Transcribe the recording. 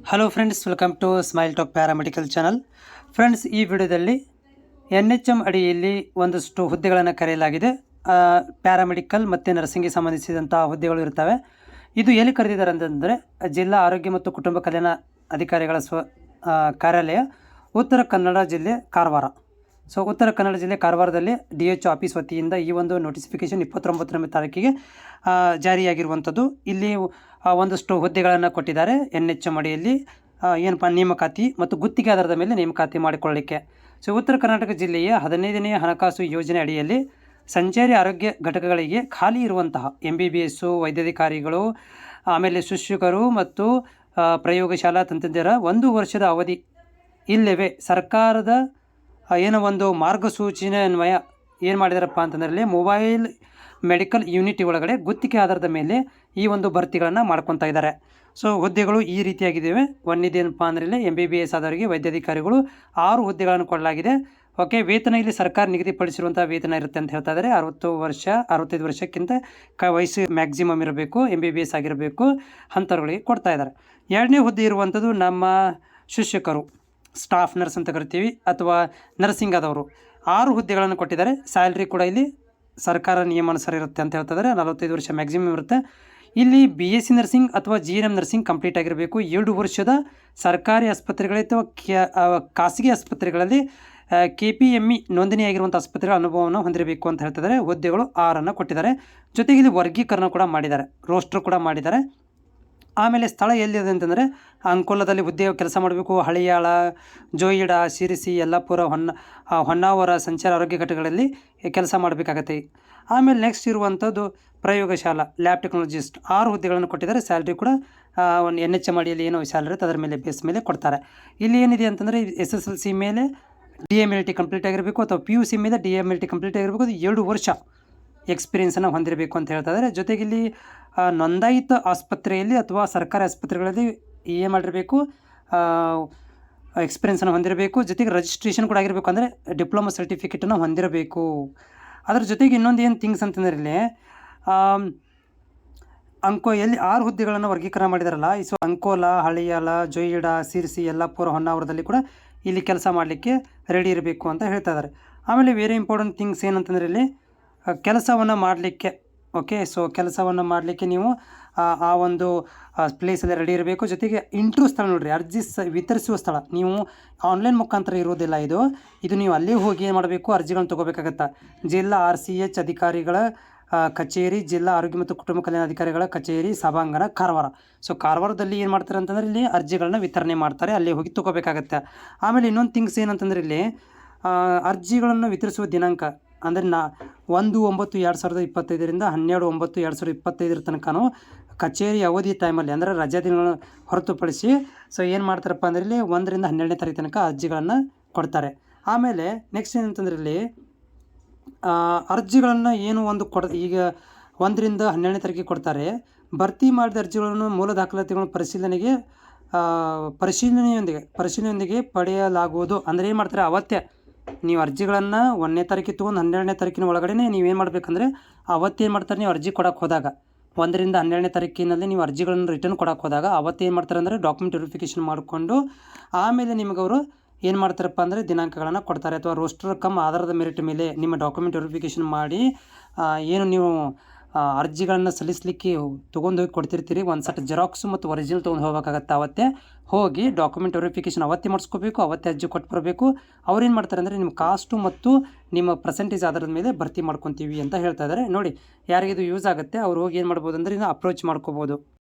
Hello friends, welcome to smile talk paramedical channel. Friends, ಈ ವಿಡಿಯೋದಲ್ಲಿ NHM ಅಡಿಯಲ್ಲಿ ಒಂದಷ್ಟು ಹುದ್ದೆಗಳನ್ನು ಕರೆಯಲಾಗಿದೆ. ಪ್ಯಾರಾಮೆಡಿಕಲ್ ಮತ್ತು ನರ್ಸಿಂಗ್ಗೆ ಸಂಬಂಧಿಸಿದಂಥ ಹುದ್ದೆಗಳು ಇರ್ತವೆ. ಇದು ಎಲ್ಲಿ ಕರೆದಿದ್ದಾರೆ ಅಂತಂದರೆ ಜಿಲ್ಲಾ ಆರೋಗ್ಯ ಮತ್ತು ಕುಟುಂಬ ಕಲ್ಯಾಣ ಅಧಿಕಾರಿಗಳ ಕಾರ್ಯಾಲಯ, ಉತ್ತರ ಕನ್ನಡ ಜಿಲ್ಲೆ, ಕಾರವಾರ. ಸೊ ಉತ್ತರ ಕನ್ನಡ ಜಿಲ್ಲೆ ಕಾರವಾರದಲ್ಲಿ DH ಆಫೀಸ್ ವತಿಯಿಂದ ಈ ಒಂದು ನೋಟಿಫಿಕೇಷನ್ 29ನೇ ತಾರೀಕಿಗೆ ಜಾರಿಯಾಗಿರುವಂಥದ್ದು. ಇಲ್ಲಿ ಒಂದಷ್ಟು ಹುದ್ದೆಗಳನ್ನು ಕೊಟ್ಟಿದ್ದಾರೆ NHM ಅಡಿಯಲ್ಲಿ. ಏನಪ್ಪ, ನೇಮಕಾತಿ ಮತ್ತು ಗುತ್ತಿಗೆ ಆಧಾರದ ಮೇಲೆ ನೇಮಕಾತಿ ಮಾಡಿಕೊಳ್ಳಲಿಕ್ಕೆ. ಸೊ ಉತ್ತರ ಕರ್ನಾಟಕ ಜಿಲ್ಲೆಯ 15ನೇ ಹಣಕಾಸು ಯೋಜನೆ ಅಡಿಯಲ್ಲಿ ಸಂಚಾರಿ ಆರೋಗ್ಯ ಘಟಕಗಳಿಗೆ ಖಾಲಿ ಇರುವಂತಹ MBBS ವೈದ್ಯಾಧಿಕಾರಿಗಳು, ಆಮೇಲೆ ಶಿಕ್ಷಕರು ಮತ್ತು ಪ್ರಯೋಗಶಾಲಾ ತಂತ್ರಜ್ಞರ 1 ವರ್ಷದ ಅವಧಿ ಇಲ್ಲವೇ ಸರ್ಕಾರದ ಏನೋ ಒಂದು ಮಾರ್ಗಸೂಚನೆ ಅನ್ವಯ ಏನು ಮಾಡಿದಾರಪ್ಪ ಅಂತಂದರೆ ಮೊಬೈಲ್ ಮೆಡಿಕಲ್ ಯೂನಿಟ್ ಒಳಗಡೆ ಗುತ್ತಿಗೆ ಆಧಾರದ ಮೇಲೆ ಈ ಒಂದು ಭರ್ತಿಗಳನ್ನು ಮಾಡ್ಕೊತಾ ಇದ್ದಾರೆ. ಸೊ ಹುದ್ದೆಗಳು ಈ ರೀತಿಯಾಗಿದ್ದಾವೆ. ಒಂದೇನಪ್ಪ ಅಂದರೆ MBBS ಆದವರಿಗೆ ವೈದ್ಯಾಧಿಕಾರಿಗಳು 6 ಹುದ್ದೆಗಳನ್ನು ಕೊಡಲಾಗಿದೆ. ಓಕೆ, ವೇತನ ಇಲ್ಲಿ ಸರ್ಕಾರ ನಿಗದಿಪಡಿಸಿರುವಂಥ ವೇತನ ಇರುತ್ತೆ ಅಂತ ಹೇಳ್ತಾ ಇದ್ದಾರೆ. 65 ವರ್ಷಕ್ಕಿಂತ ವಯಸ್ಸು ಮ್ಯಾಕ್ಸಿಮಮ್ ಇರಬೇಕು, MBBS ಆಗಿರಬೇಕು ಅಂಥವ್ರುಗಳಿಗೆ ಕೊಡ್ತಾ ಇದ್ದಾರೆ. 2ನೇ ಹುದ್ದೆ ಇರುವಂಥದ್ದು ನಮ್ಮ ಶಿಕ್ಷಕರು, ಸ್ಟಾಫ್ ನರ್ಸ್ ಅಂತ ಕರಿತೀವಿ, ಅಥವಾ ನರ್ಸಿಂಗ್ ಆದವರು 6 ಹುದ್ದೆಗಳನ್ನು ಕೊಟ್ಟಿದ್ದಾರೆ. ಸ್ಯಾಲ್ರಿ ಕೂಡ ಇಲ್ಲಿ ಸರ್ಕಾರ ನಿಯಮಾನುಸಾರ ಇರುತ್ತೆ ಅಂತ ಹೇಳ್ತಿದ್ದಾರೆ. 45 ವರ್ಷ ಮ್ಯಾಕ್ಸಿಮಮ್ ಇರುತ್ತೆ. ಇಲ್ಲಿ BSc ನರ್ಸಿಂಗ್ ಅಥವಾ GNM ನರ್ಸಿಂಗ್ ಕಂಪ್ಲೀಟ್ ಆಗಿರಬೇಕು. 2 ವರ್ಷದ ಸರ್ಕಾರಿ ಆಸ್ಪತ್ರೆಗಳಲ್ಲಿ ಅಥವಾ ಖಾಸಗಿ ಆಸ್ಪತ್ರೆಗಳಲ್ಲಿ KPME ನೋಂದಣಿಯಾಗಿರುವಂಥ ಆಸ್ಪತ್ರೆಗಳ ಅನುಭವವನ್ನು ಹೊಂದಿರಬೇಕು ಅಂತ ಹೇಳ್ತಿದ್ದಾರೆ. ಹುದ್ದೆಗಳು 6 ಕೊಟ್ಟಿದ್ದಾರೆ. ಜೊತೆಗೆ ಇಲ್ಲಿ ವರ್ಗೀಕರಣ ಕೂಡ ಮಾಡಿದ್ದಾರೆ, ರೋಸ್ಟರ್ ಕೂಡ ಮಾಡಿದ್ದಾರೆ. ಆಮೇಲೆ ಸ್ಥಳ ಎಲ್ಲಿದೆ ಅಂತಂದರೆ ಅಂಕೋಲದಲ್ಲಿ ಹುದ್ದೆ ಕೆಲಸ ಮಾಡಬೇಕು. ಹಳಿಯಾಳ, ಜೋಯಿಡಾ, ಶಿರಸಿ, ಯಲ್ಲಾಪುರ, ಹೊನ್ನಾವರ ಸಂಚಾರ ಆರೋಗ್ಯ ಘಟಕಗಳಲ್ಲಿ ಕೆಲಸ ಮಾಡಬೇಕಾಗತ್ತೆ. ಆಮೇಲೆ ನೆಕ್ಸ್ಟ್ ಇರುವಂಥದ್ದು ಪ್ರಯೋಗಶಾಲಾ ಲ್ಯಾಬ್ ಟೆಕ್ನಾಲಜಿಸ್ಟ್ 6 ಹುದ್ದೆಗಳನ್ನು ಕೊಟ್ಟಿದ್ದಾರೆ. ಸ್ಯಾಲ್ರಿ ಕೂಡ ಒಂದು NHM ಅಡಿಯಲ್ಲಿ ಏನೋ ಸ್ಯಾಲ್ರಿ ಇರುತ್ತೆ ಅದರ ಮೇಲೆ ಬೇಸ್ ಮೇಲೆ ಕೊಡ್ತಾರೆ. ಇಲ್ಲಿ ಏನಿದೆ ಅಂತಂದರೆ SSLC ಮೇಲೆ DMLT ಕಂಪ್ಲೀಟ್ ಆಗಿರಬೇಕು, ಅಥವಾ PUC ಮೇಲೆ DMLT ಕಂಪ್ಲೀಟ್ ಆಗಿರಬೇಕು. ಅದು 2 ವರ್ಷ ಎಕ್ಸ್ಪೀರಿಯೆನ್ಸನ್ನು ಹೊಂದಿರಬೇಕು ಅಂತ ಹೇಳ್ತಾ ಇದ್ದಾರೆ. ಜೊತೆಗೆ ಇಲ್ಲಿ ನೋಂದಾಯಿತ ಆಸ್ಪತ್ರೆಯಲ್ಲಿ ಅಥವಾ ಸರ್ಕಾರಿ ಆಸ್ಪತ್ರೆಗಳಲ್ಲಿ ಏನು ಮಾಡಿರಬೇಕು, ಎಕ್ಸ್ಪೀರಿಯೆನ್ಸನ್ನು ಹೊಂದಿರಬೇಕು. ಜೊತೆಗೆ ರಿಜಿಸ್ಟ್ರೇಷನ್ ಕೂಡ ಆಗಿರಬೇಕು, ಅಂದರೆ ಡಿಪ್ಲೊಮಾ ಸರ್ಟಿಫಿಕೇಟನ್ನು ಹೊಂದಿರಬೇಕು. ಅದ್ರ ಜೊತೆಗೆ ಇನ್ನೊಂದು ಏನು ಥಿಂಗ್ಸ್ ಅಂತಂದರೆ ಇಲ್ಲಿ ಎಲ್ಲಿ 6 ಹುದ್ದೆಗಳನ್ನು ವರ್ಗೀಕರಣ ಮಾಡಿದಾರಲ್ಲ, ಸೊ ಅಂಕೋಲ, ಹಳಿಯಾಲ, ಜೋಯಿಡಾ, ಸಿರ್ಸಿ, ಯಲ್ಲಾಪುರ, ಹೊನ್ನಾವರದಲ್ಲಿ ಕೂಡ ಇಲ್ಲಿ ಕೆಲಸ ಮಾಡಲಿಕ್ಕೆ ರೆಡಿ ಇರಬೇಕು ಅಂತ ಹೇಳ್ತಾ ಇದ್ದಾರೆ. ಆಮೇಲೆ ವೆರಿ ಇಂಪಾರ್ಟೆಂಟ್ ಥಿಂಗ್ಸ್ ಏನಂತಂದರೆ ಇಲ್ಲಿ ಕೆಲಸವನ್ನು ಮಾಡಲಿಕ್ಕೆ, ಓಕೆ, ಸೊ ಕೆಲಸವನ್ನು ಮಾಡಲಿಕ್ಕೆ ನೀವು ಆ ಒಂದು ಪ್ಲೇಸಲ್ಲಿ ರೆಡಿ ಇರಬೇಕು. ಜೊತೆಗೆ ಇಂಟ್ರ್ಯೂ ಸ್ಥಳ ನೋಡಿರಿ, ಅರ್ಜಿ ವಿತರಿಸುವ ಸ್ಥಳ ನೀವು ಆನ್ಲೈನ್ ಮುಖಾಂತರ ಇರೋದಿಲ್ಲ. ಇದು ನೀವು ಅಲ್ಲೇ ಹೋಗಿ ಏನು ಮಾಡಬೇಕು, ಅರ್ಜಿಗಳನ್ನು ತೊಗೋಬೇಕಾಗತ್ತೆ. ಜಿಲ್ಲಾ RCH ಅಧಿಕಾರಿಗಳ ಕಚೇರಿ, ಜಿಲ್ಲಾ ಆರೋಗ್ಯ ಮತ್ತು ಕುಟುಂಬ ಕಲ್ಯಾಣ ಅಧಿಕಾರಿಗಳ ಕಚೇರಿ, ಸಭಾಂಗಣ, ಕಾರವಾರ. ಸೊ ಕಾರವಾರದಲ್ಲಿ ಏನು ಮಾಡ್ತಾರೆ ಅಂತಂದರೆ ಇಲ್ಲಿ ಅರ್ಜಿಗಳನ್ನ ವಿತರಣೆ ಮಾಡ್ತಾರೆ, ಅಲ್ಲಿ ಹೋಗಿ ತೊಗೋಬೇಕಾಗತ್ತೆ. ಆಮೇಲೆ ಇನ್ನೊಂದು ಥಿಂಗ್ಸ್ ಏನಂತಂದರೆ ಇಲ್ಲಿ ಅರ್ಜಿಗಳನ್ನು ವಿತರಿಸುವ ದಿನಾಂಕ ಅಂದರೆ 1/9/2025 12/9/2025 ತನಕನೂ ಕಚೇರಿ ಅವಧಿ ಟೈಮಲ್ಲಿ, ಅಂದರೆ ರಜಾ ದಿನಗಳನ್ನು ಹೊರತುಪಡಿಸಿ ಸೊ ಏನು ಮಾಡ್ತಾರಪ್ಪ ಅಂದರೆ ಇಲ್ಲಿ 1ರಿಂದ 12ನೇ ತಾರೀಕು ತನಕ ಅರ್ಜಿಗಳನ್ನು ಕೊಡ್ತಾರೆ. ಆಮೇಲೆ ನೆಕ್ಸ್ಟ್ ಏನಂತಂದರೆ ಇಲ್ಲಿ ಅರ್ಜಿಗಳನ್ನು ಏನು ಈಗ 1ರಿಂದ 12ನೇ ತಾರೀಕಿಗೆ ಕೊಡ್ತಾರೆ. ಭರ್ತಿ ಮಾಡಿದ ಅರ್ಜಿಗಳನ್ನು ಮೂಲ ದಾಖಲಾತಿಗಳನ್ನು ಪರಿಶೀಲನೆಯೊಂದಿಗೆ ಪಡೆಯಲಾಗುವುದು. ಅಂದರೆ ಏನು ಮಾಡ್ತಾರೆ, ಅವತ್ತೇ ನೀವು ಅರ್ಜಿಗಳನ್ನು 1ನೇ ತಾರೀಕಿಗೆ ತೊಗೊಂಡು 12ನೇ ತಾರೀಕಿನ ಒಳಗಡೆ ನೀವೇನು ಮಾಡಬೇಕಂದ್ರೆ ಅವತ್ತೇನು ಮಾಡ್ತಾರೆ, ನೀವು ಅರ್ಜಿ ಕೊಡೋಕ್ಕೆ ಹೋದಾಗ 1ರಿಂದ 12ನೇ ತಾರೀಕಿನಲ್ಲಿ ನೀವು ಅರ್ಜಿಗಳನ್ನು ರಿಟರ್ನ್ ಕೊಡೋಕ್ಕೆ ಹೋದಾಗ ಅವತ್ತೇನು ಮಾಡ್ತಾರೆ ಅಂದರೆ ಡಾಕ್ಯುಮೆಂಟ್ ವೆರಿಫಿಕೇಷನ್ ಮಾಡಿಕೊಂಡು ಆಮೇಲೆ ನಿಮಗವರು ಏನು ಮಾಡ್ತಾರಪ್ಪ ಅಂದರೆ ದಿನಾಂಕಗಳನ್ನು ಕೊಡ್ತಾರೆ. ಅಥವಾ ರೋಸ್ಟರ್ ಆಧಾರದ ಮೆರಿಟ್ ಮೇಲೆ ನಿಮ್ಮ ಡಾಕ್ಯುಮೆಂಟ್ ವೆರಿಫಿಕೇಷನ್ ಮಾಡಿ ಏನು ನೀವು ಅರ್ಜಿಗಳನ್ನು ಸಲ್ಲಿಸಲಿಕ್ಕೆ ತೊಗೊಂಡು ಹೋಗಿ ಕೊಡ್ತಿರ್ತೀರಿ, ಒಂದು ಸೆಟ್ ಜೆರಾಕ್ಸು ಮತ್ತು ಒರಿಜಿನಲ್ ತೊಗೊಂಡು ಹೋಗಬೇಕಾಗತ್ತೆ. ಅವತ್ತೇ ಹೋಗಿ ಡಾಕ್ಯುಮೆಂಟ್ ವೆರಿಫಿಕೇಷನ್ ಅವತ್ತೇ ಮಾಡಿಸ್ಕೋಬೇಕು, ಅವತ್ತೇ ಅರ್ಜಿ ಕೊಟ್ಟು ಬರಬೇಕು. ಅವ್ರೇನು ಮಾಡ್ತಾರೆ ಅಂದರೆ ನಿಮ್ಮ ಕಾಸ್ಟು ಮತ್ತು ನಿಮ್ಮ ಪರ್ಸೆಂಟೇಜ್ ಆಧಾರದ ಮೇಲೆ ಭರ್ತಿ ಮಾಡ್ಕೊತೀವಿ ಅಂತ ಹೇಳ್ತಾ ಇದ್ದಾರೆ. ನೋಡಿ, ಯಾರಿಗಿದು ಯೂಸ್ ಆಗುತ್ತೆ ಅವ್ರು ಹೋಗಿ ಏನು ಮಾಡ್ಬೋದು ಅಂದರೆ ಅಪ್ರೋಚ್ ಮಾಡ್ಕೋಬೋದು.